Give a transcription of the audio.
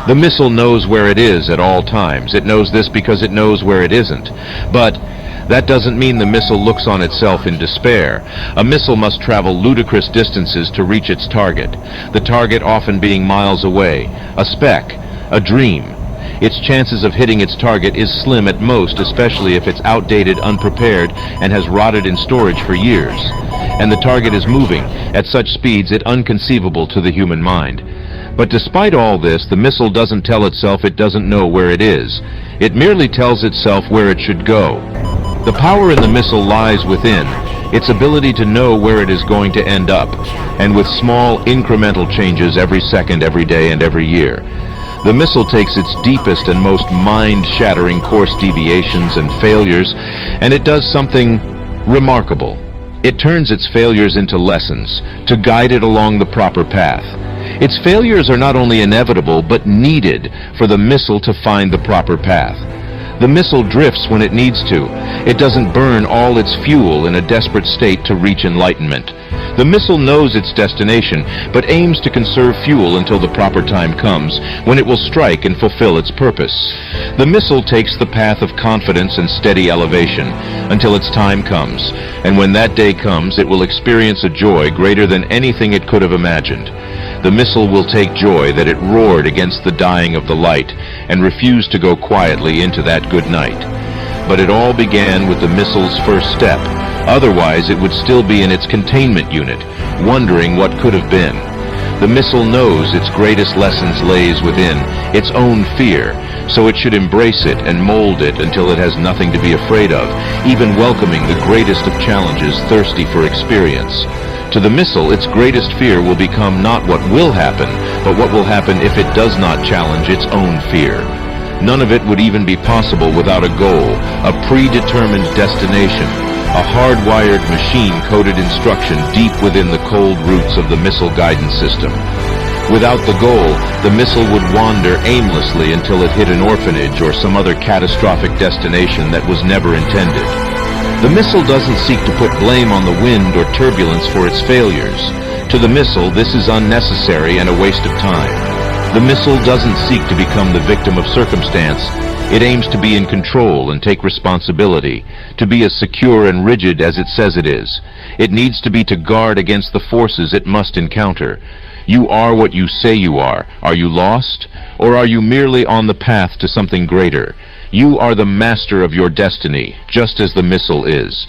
The missile knows where it is at all times. It knows this because it knows where it isn't. But that doesn't mean the missile looks on itself in despair. A missile must travel ludicrous distances to reach its target, the target often being miles away, a speck, a dream. Its chances of hitting its target is slim at most, especially if it's outdated, unprepared, and has rotted in storage for years. And the target is moving at such speeds it's inconceivable to the human mind. But despite all this, the missile doesn't tell itself it doesn't know where it is. It merely tells itself where it should go. The power in the missile lies within, its ability to know where it is going to end up, and with small incremental changes every second, every day, and every year. The missile takes its deepest and most mind-shattering course deviations and failures, and it does something remarkable. It turns its failures into lessons, to guide it along the proper path. Its failures are not only inevitable, but needed for the missile to find the proper path. The missile drifts when it needs to. It doesn't burn all its fuel in a desperate state to reach enlightenment. The missile knows its destination, but aims to conserve fuel until the proper time comes, when it will strike and fulfill its purpose. The missile takes the path of confidence and steady elevation, until its time comes, and when that day comes, it will experience a joy greater than anything it could have imagined. The missile will take joy that it roared against the dying of the light, and refused to go quietly into that good night. But it all began with the missile's first step. Otherwise, it would still be in its containment unit, wondering what could have been. The missile knows its greatest lessons lays within its own fear, so it should embrace it and mold it until it has nothing to be afraid of, even welcoming the greatest of challenges, thirsty for experience. To the missile, its greatest fear will become not what will happen, but what will happen if it does not challenge its own fear. None of it would even be possible without a goal, a predetermined destination, a hardwired machine-coded instruction deep within the cold roots of the missile guidance system. Without the goal, the missile would wander aimlessly until it hit an orphanage or some other catastrophic destination that was never intended. The missile doesn't seek to put blame on the wind or turbulence for its failures. To the missile, this is unnecessary and a waste of time. The missile doesn't seek to become the victim of circumstance. It aims to be in control and take responsibility, to be as secure and rigid as it says it is. It needs to be to guard against the forces it must encounter. You are what you say you are. Are you lost? Or are you merely on the path to something greater? You are the master of your destiny, just as the missile is.